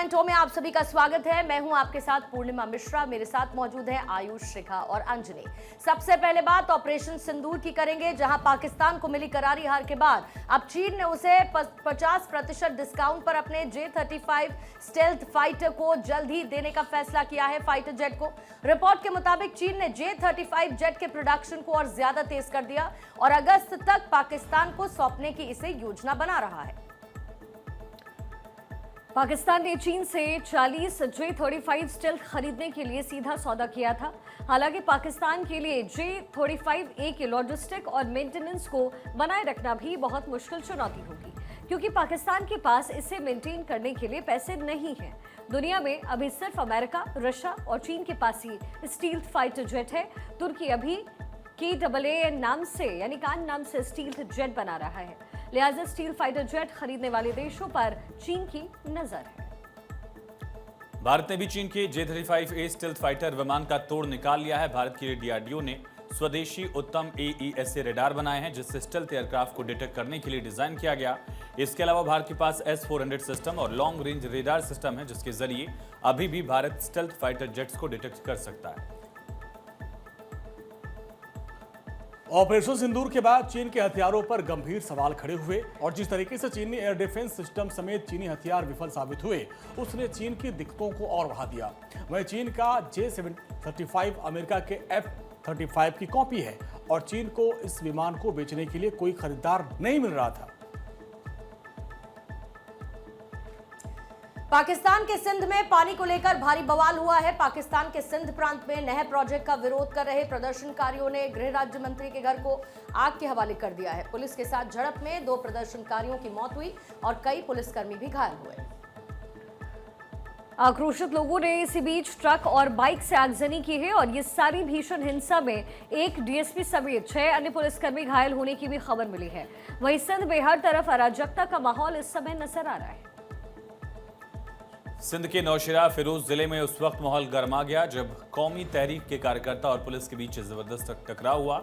2.0 में आप सभी का स्वागत है। मैं हूं आपके साथ पूर्णिमा मिश्रा, मेरे साथ मौजूद है आयुष, शिखा और अंजलि। सबसे पहले बात ऑपरेशन सिंदूर की करेंगे, जहां पाकिस्तान को मिली करारी हार के बाद अब चीन ने उसे 50% डिस्काउंट पर अपने J-35 स्टेल्थ फाइटर को जल्द ही देने का फैसला किया है। फाइटर जेट को रिपोर्ट के मुताबिक चीन ने J-35 जेट के प्रोडक्शन को और ज्यादा तेज कर दिया और अगस्त तक पाकिस्तान को सौंपने की इसे योजना बना रहा है। पाकिस्तान ने चीन से 40 J-35 स्टेल्थ खरीदने के लिए सीधा सौदा किया था। हालांकि पाकिस्तान के लिए J-35A के लॉजिस्टिक और मेंटेनेंस को बनाए रखना भी बहुत मुश्किल चुनौती होगी, क्योंकि पाकिस्तान के पास इसे मेंटेन करने के लिए पैसे नहीं हैं। दुनिया में अभी सिर्फ अमेरिका, रशिया और चीन के पास ही स्टील्थ फाइटर जेट है। तुर्की अभी KAA नाम से यानी कान नाम से स्टील्थ जेट बना रहा है, लिहाजा स्टील फाइटर जेट खरीदने वाले देशों पर चीन की नजर है। भारत ने भी चीन के J-35A स्टेल्थ फाइटर विमान का तोड़ निकाल लिया है। भारत के लिए DRDO ने स्वदेशी उत्तम AESA रेडार बनाए हैं, जिससे स्टेल्थ एयरक्राफ्ट को डिटेक्ट करने के लिए डिजाइन किया गया। इसके अलावा भारत के पास S-400 सिस्टम और लॉन्ग रेंज रेडार सिस्टम है, जिसके जरिए अभी भी भारत स्टेल्थ फाइटर जेट्स को डिटेक्ट कर सकता है। ऑपरेशन सिंदूर के बाद चीन के हथियारों पर गंभीर सवाल खड़े हुए और जिस तरीके से चीनी एयर डिफेंस सिस्टम समेत चीनी हथियार विफल साबित हुए, उसने चीन की दिक्कतों को और बढ़ा दिया। वहीं चीन का J-35 अमेरिका के F-35 की कॉपी है और चीन को इस विमान को बेचने के लिए कोई खरीदार नहीं मिल रहा था। पाकिस्तान के सिंध में पानी को लेकर भारी बवाल हुआ है। पाकिस्तान के सिंध प्रांत में नहर प्रोजेक्ट का विरोध कर रहे प्रदर्शनकारियों ने गृह राज्य मंत्री के घर को आग के हवाले कर दिया है। पुलिस के साथ झड़प में 2 प्रदर्शनकारियों की मौत हुई और कई पुलिसकर्मी भी घायल हुए। आक्रोशित लोगों ने इसी बीच ट्रक और बाइक से आगजनी की है और ये सारी भीषण हिंसा में एक DSP समेत 6 अन्य पुलिसकर्मी घायल होने की भी खबर मिली है। वहीं सिंध में हर तरफ अराजकता का माहौल इस समय नजर आ रहा है। सिंध के नौशेरा फिरोज जिले में उस वक्त माहौल गर्मा गया जब कौमी तहरीक के कार्यकर्ता और पुलिस के बीच जबरदस्त टकराव हुआ।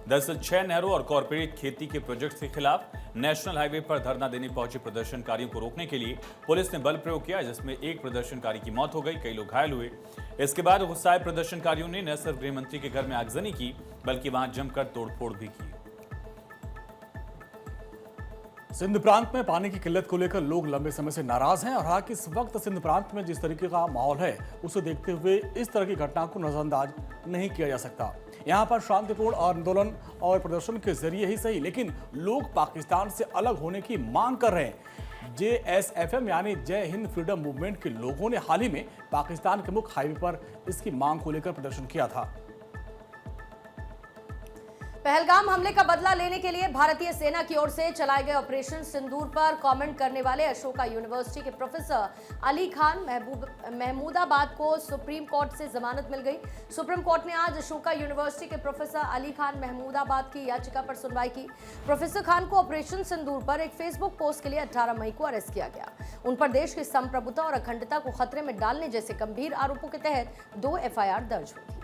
दरअसल 6 नहरों और कॉर्पोरेट खेती के प्रोजेक्ट के खिलाफ नेशनल हाईवे पर धरना देने पहुंचे प्रदर्शनकारियों को रोकने के लिए पुलिस ने बल प्रयोग किया, जिसमें एक प्रदर्शनकारी की मौत हो गई, कई लोग घायल हुए। इसके बाद गुस्साए प्रदर्शनकारियों ने न सिर्फ गृह मंत्री के घर में आगजनी की, बल्कि वहां जमकर तोड़फोड़ भी की। सिंध प्रांत में पानी की किल्लत को लेकर लोग लंबे समय से नाराज हैं और हालांकि इस वक्त सिंध प्रांत में जिस तरीके का माहौल है, उसे देखते हुए इस तरह की घटना को नजरअंदाज नहीं किया जा सकता। यहाँ पर शांतिपूर्ण आंदोलन और प्रदर्शन के जरिए ही सही, लेकिन लोग पाकिस्तान से अलग होने की मांग कर रहे हैं। JSFM यानी जय हिंद फ्रीडम मूवमेंट के लोगों ने हाल ही में पाकिस्तान के मुख्य हाईवे पर इसकी मांग को लेकर प्रदर्शन किया था। पहलगाम हमले का बदला लेने के लिए भारतीय सेना की ओर से चलाए गए ऑपरेशन सिंदूर पर कमेंट करने वाले अशोका यूनिवर्सिटी के प्रोफेसर अली खान महमूदाबाद को सुप्रीम कोर्ट से जमानत मिल गई। सुप्रीम कोर्ट ने आज अशोका यूनिवर्सिटी के प्रोफेसर अली खान महमूदाबाद की याचिका पर सुनवाई की। प्रोफेसर खान को ऑपरेशन सिंदूर पर एक फेसबुक पोस्ट के लिए 18 मई को अरेस्ट किया गया। उन पर देश की संप्रभुता और अखंडता को खतरे में डालने जैसे गंभीर आरोपों के तहत 2 FIR दर्ज हुई थी।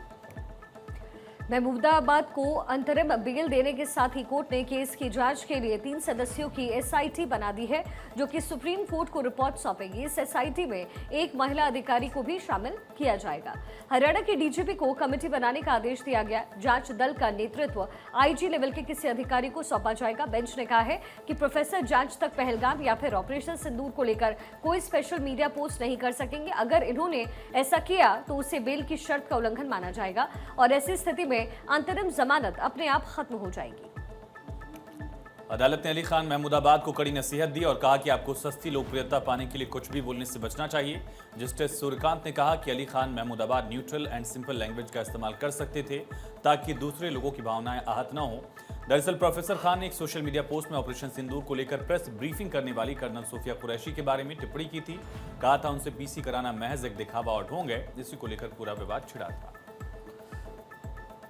महमूदाबाद को अंतरिम बेल देने के साथ ही कोर्ट ने केस की जांच के लिए 3 सदस्यों की SIT बना दी है, जो कि सुप्रीम कोर्ट को रिपोर्ट सौंपेगी। इस SIT में एक महिला अधिकारी को भी शामिल किया जाएगा। हरियाणा के DGP को कमेटी बनाने का आदेश दिया गया। जांच दल का नेतृत्व IG लेवल के किसी अधिकारी को सौंपा जाएगा। बेंच ने कहा है कि प्रोफेसर जांच तक पहलगाम या फिर ऑपरेशन सिंदूर को लेकर कोई स्पेशल मीडिया पोस्ट नहीं कर सकेंगे। अगर इन्होंने ऐसा किया तो उसे बेल की शर्त का उल्लंघन माना जाएगा और ऐसी स्थिति में अंतरिम जमानत अपने आप खत्म हो जाएगी। अदालत ने अली खान महमूदाबाद को कड़ी नसीहत दी और कहा कि आपको सस्ती लोकप्रियता पाने के लिए कुछ भी बोलने से बचना चाहिए। जस्टिस सूर्यकांत ने कहा कि Ali Khan Mahmudabad neutral and simple language का इस्तेमाल कर सकते थे ताकि दूसरे लोगों की भावनाएं आहत न हो। दरअसल प्रोफेसर खान ने एक सोशल मीडिया पोस्ट में ऑपरेशन सिंदूर को लेकर प्रेस ब्रीफिंग करने वाली कर्नल सोफिया कुरैशी के बारे में टिप्पणी की थी। कहा था उनसे PC कराना महज एक दिखावा और ढोंग है, इसी को लेकर पूरा विवाद छिड़ा था।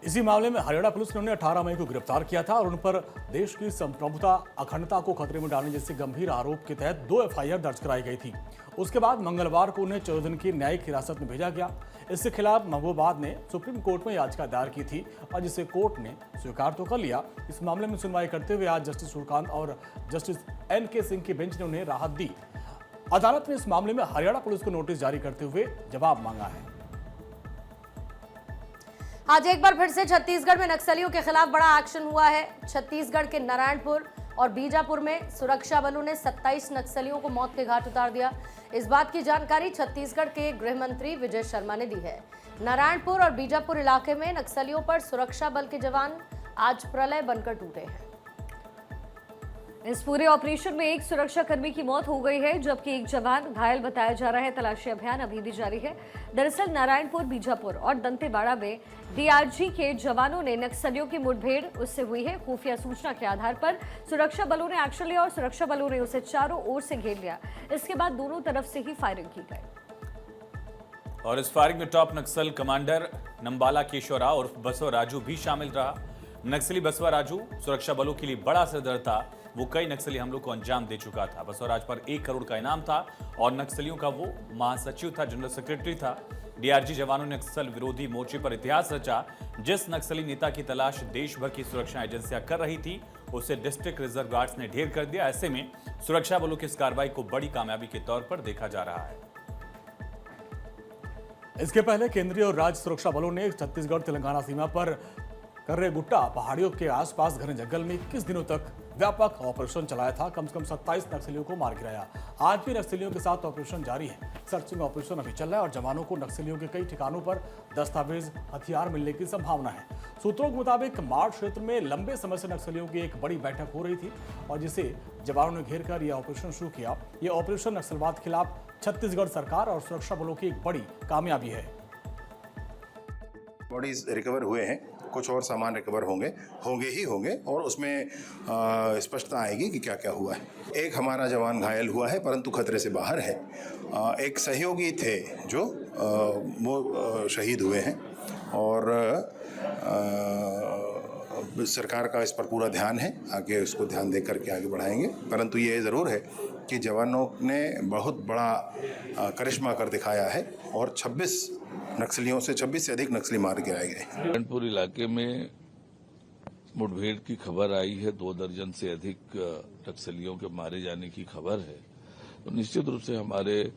इसी मामले में हरियाणा पुलिस ने उन्हें 18 मई को गिरफ्तार किया था और उन पर देश की संप्रभुता, अखंडता को खतरे में डालने जैसे गंभीर आरोप के तहत 2 FIR दर्ज कराई गई थी। उसके बाद मंगलवार को उन्हें 14 दिन की न्यायिक हिरासत में भेजा गया। इसके खिलाफ महबूबाबाद ने सुप्रीम कोर्ट में याचिका दायर की थी और जिसे कोर्ट ने स्वीकार तो कर लिया। इस मामले में सुनवाई करते हुए आज जस्टिस सूर्यकांत और जस्टिस NK सिंह की बेंच ने उन्हें राहत दी। अदालत ने इस मामले में हरियाणा पुलिस को नोटिस जारी करते हुए जवाब मांगा है। आज एक बार फिर से छत्तीसगढ़ में नक्सलियों के खिलाफ बड़ा एक्शन हुआ है। छत्तीसगढ़ के नारायणपुर और बीजापुर में सुरक्षा बलों ने 27 नक्सलियों को मौत के घाट उतार दिया। इस बात की जानकारी छत्तीसगढ़ के गृह मंत्री विजय शर्मा ने दी है। नारायणपुर और बीजापुर इलाके में नक्सलियों पर सुरक्षा बल के जवान आज प्रलय बनकर टूटे हैं। इस पूरे ऑपरेशन में एक सुरक्षाकर्मी की मौत हो गई है, जबकि एक जवान घायल बताया जा रहा है। तलाशी अभियान अभी भी जारी है। दरअसल नारायणपुर, बीजापुर और दंतेवाड़ा में डीआरजी के जवानों ने नक्सलियों की मुठभेड़ उससे हुई है। खुफिया सूचना के आधार पर सुरक्षा बलों ने एक्शन लिया और सुरक्षा बलों ने उसे चारों ओर से घेर लिया। इसके बाद दोनों तरफ से ही फायरिंग की गई। और इस फायरिंग में टॉप नक्सल कमांडर नंबाला केशवरा और बसवा राजू भी शामिल रहा। नक्सली बसवा राजू सुरक्षा बलों के लिए बड़ा असरदार था। वो कई नक्सली हमलों को अंजाम दे चुका था। बसवा राज पर 1 करोड़ का इनाम था और नक्सलियों का वो महासचिव था, जनरल सेक्रेटरी था। डीआरजी जवानों ने नक्सल विरोधी मोर्चे पर इतिहास रचा। जिस नक्सली नेता की तलाश देश भर की सुरक्षा एजेंसियां कर रही थी, उसे डिस्ट्रिक्ट रिजर्व गार्ड्स ने ढेर कर दिया। ऐसे में सुरक्षा बलों की इस कार्रवाई को बड़ी कामयाबी के तौर पर देखा जा रहा है। इसके पहले केंद्रीय और राज्य सुरक्षा बलों ने छत्तीसगढ़ तेलंगाना सीमा पर कर्रेगुट्टा पहाड़ियों के आसपास घने जंगल में 21 दिनों तक व्यापक ऑपरेशन चलाया था। कम से कम 27 नक्सलियों को मार गिराया। आज भी नक्सलियों के साथ ऑपरेशन जारी है। सर्चिंग ऑपरेशन अभी चल रहा है और जवानों को नक्सलियों के कई ठिकानों पर दस्तावेज, हथियार मिलने की संभावना है। सूत्रों के मुताबिक माड़ क्षेत्र में लंबे समय से नक्सलियों की एक बड़ी बैठक हो रही थी और जिसे जवानों ने घेर कर यह ऑपरेशन शुरू किया। यह ऑपरेशन नक्सलवाद के खिलाफ छत्तीसगढ़ सरकार और सुरक्षा बलों की एक बड़ी कामयाबी है। बॉडीज रिकवर हुए हैं, कुछ और सामान रिकवर होंगे और उसमें स्पष्टता आएगी कि क्या क्या हुआ है। एक हमारा जवान घायल हुआ है परंतु खतरे से बाहर है। एक सहयोगी थे जो वो शहीद हुए हैं और सरकार का इस पर पूरा ध्यान है। आगे उसको ध्यान दे करके आगे बढ़ाएंगे। परंतु ये ज़रूर है कि जवानों ने बहुत बड़ा करिश्मा कर दिखाया है और 26 से अधिक नक्सली मार गिराए गए। नारायणपुर इलाके में मुठभेड़ की खबर आई है। 2 दर्जन से अधिक नक्सलियों के मारे जाने की खबर है। तो निश्चित रूप से हमारे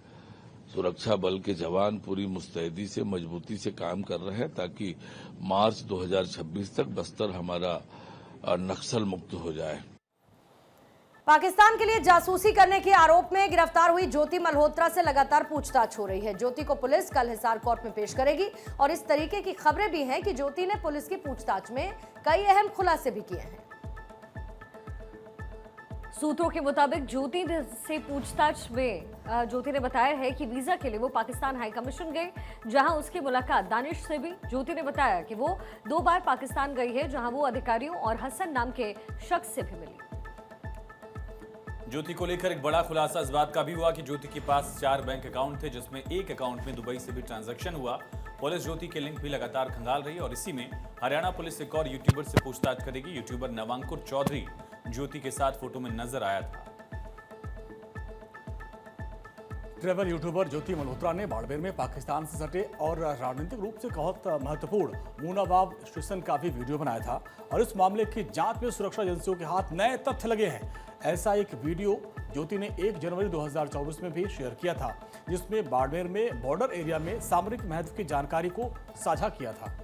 सुरक्षा बल के जवान पूरी मुस्तैदी से, मजबूती से काम कर रहे हैं ताकि मार्च 2026 तक बस्तर हमारा नक्सल मुक्त हो जाए। पाकिस्तान के लिए जासूसी करने के आरोप में गिरफ्तार हुई ज्योति मल्होत्रा से लगातार पूछताछ हो रही है। ज्योति को पुलिस कल हिसार कोर्ट में पेश करेगी और इस तरीके की खबरें भी हैं कि ज्योति ने पुलिस की पूछताछ में कई अहम खुलासे भी किए हैं। सूत्रों के मुताबिक ज्योति से पूछताछ में ज्योति ने बताया है कि वीजा के लिए वो पाकिस्तान हाई कमीशन गए, जहां उसकी मुलाकात दानिश से भी। ज्योति ने बताया कि वो 2 बार पाकिस्तान गई है, जहां वो अधिकारियों और हसन नाम के शख्स से भी मिली। ज्योति को लेकर एक बड़ा खुलासा इस बात का भी हुआ कि ज्योति के पास 4 बैंक अकाउंट थे, जिसमें एक अकाउंट में दुबई से भी ट्रांजैक्शन हुआ। पुलिस ज्योति के लिंक भी लगातार खंगाल रही और इसी में हरियाणा पुलिस एक और यूट्यूबर से पूछताछ करेगी। यूट्यूबर नवांकुर चौधरी ज्योति के साथ फोटो में नजर आया था। ट्रैवल यूट्यूबर ज्योति मल्होत्रा ने बाड़मेर में पाकिस्तान से सटे और राजनीतिक रूप से बहुत महत्वपूर्ण मूनाबाव स्टेशन का भी वीडियो बनाया था और इस मामले की जांच में सुरक्षा एजेंसियों के हाथ नए तथ्य लगे हैं। ऐसा एक वीडियो ज्योति ने 1 जनवरी 2024 में भी शेयर किया था, जिसमें बाड़मेर में बॉर्डर एरिया में सामरिक महत्व की जानकारी को साझा किया था।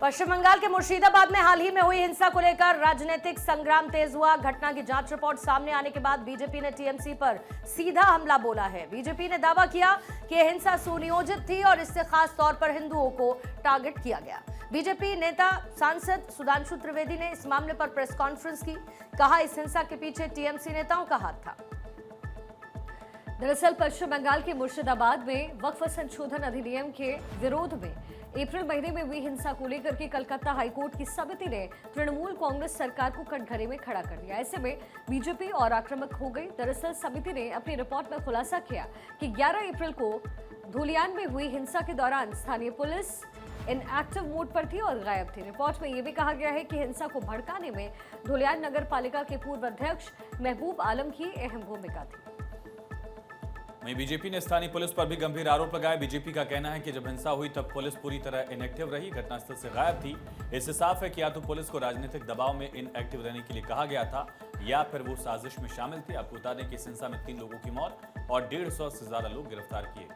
पश्चिम बंगाल के मुर्शिदाबाद में हाल ही में हुई हिंसा को लेकर राजनीतिक संग्राम तेज हुआ। घटना की जांच रिपोर्ट सामने आने के बाद बीजेपी ने टीएमसी पर सीधा हमला बोला है। बीजेपी ने दावा किया कि यह हिंसा सुनियोजित थी और इससे खास तौर पर हिंदुओं को टारगेट किया गया। बीजेपी नेता सांसद सुधांशु त्रिवेदी ने इस मामले पर प्रेस कॉन्फ्रेंस की। कहा, इस हिंसा के पीछे टीएमसी नेताओं का हाथ था। दरअसल पश्चिम बंगाल के मुर्शिदाबाद में वक्फ संशोधन अधिनियम के विरोध में अप्रैल महीने में हुई हिंसा को लेकर के कलकत्ता हाईकोर्ट की समिति ने तृणमूल कांग्रेस सरकार को कटघरे में खड़ा कर दिया। ऐसे में बीजेपी और आक्रामक हो गई। दरअसल समिति ने अपनी रिपोर्ट में खुलासा किया कि 11 अप्रैल को धुलियान में हुई हिंसा के दौरान स्थानीय पुलिस इनएक्टिव मोड पर थी और गायब थी। रिपोर्ट में यह भी कहा गया है कि हिंसा को भड़काने में धुलियान नगर पालिका के पूर्व अध्यक्ष महबूब आलम की अहम भूमिका थी। वहीं बीजेपी ने स्थानीय पुलिस पर भी गंभीर आरोप लगाए। बीजेपी का कहना है कि जब हिंसा हुई तब पुलिस पूरी तरह इनएक्टिव रही, घटनास्थल से गायब थी। इससे साफ है कि या तो पुलिस को राजनीतिक दबाव में इनएक्टिव रहने के लिए कहा गया था या फिर वो साजिश में शामिल थी। आपको बता दें कि इस हिंसा में 3 लोगों की मौत और 150 से ज्यादा लोग गिरफ्तार किए।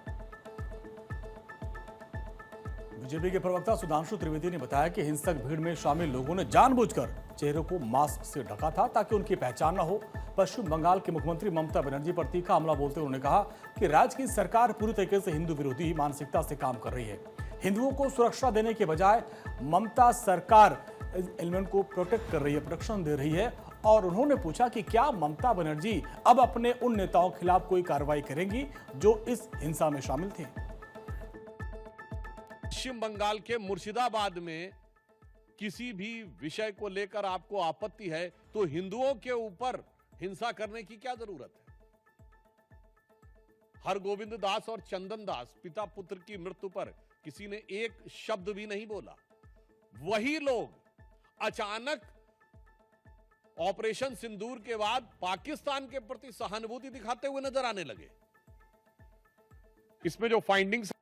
बीजेपी के प्रवक्ता सुधांशु त्रिवेदी ने बताया कि हिंसक भीड़ में शामिल लोगों ने जानबूझकर चेहरों को मास्क से ढका था ताकि उनकी पहचान न हो। पश्चिम बंगाल की मुख्यमंत्री ममता बनर्जी पर तीखा हमला बोलते हुए उन्होंने कहा कि राज्य की सरकार पूरी तरीके से हिंदू विरोधी मानसिकता से काम कर रही है। हिंदुओं को सुरक्षा देने के बजाय ममता सरकार एलिमेंट को प्रोटेक्ट कर रही है, प्रोटेक्शन दे रही है। और उन्होंने पूछा कि क्या ममता बनर्जी अब अपने उन नेताओं के खिलाफ कोई कार्रवाई करेंगी जो इस हिंसा में शामिल थे। पश्चिम बंगाल के मुर्शिदाबाद में किसी भी विषय को लेकर आपको आपत्ति है तो हिंदुओं के ऊपर हिंसा करने की क्या जरूरत है? हरगोविंद दास और चंदन दास पिता पुत्र की मृत्यु पर किसी ने एक शब्द भी नहीं बोला। वही लोग अचानक ऑपरेशन सिंदूर के बाद पाकिस्तान के प्रति सहानुभूति दिखाते हुए नजर आने लगे। इसमें जो फाइंडिंग्स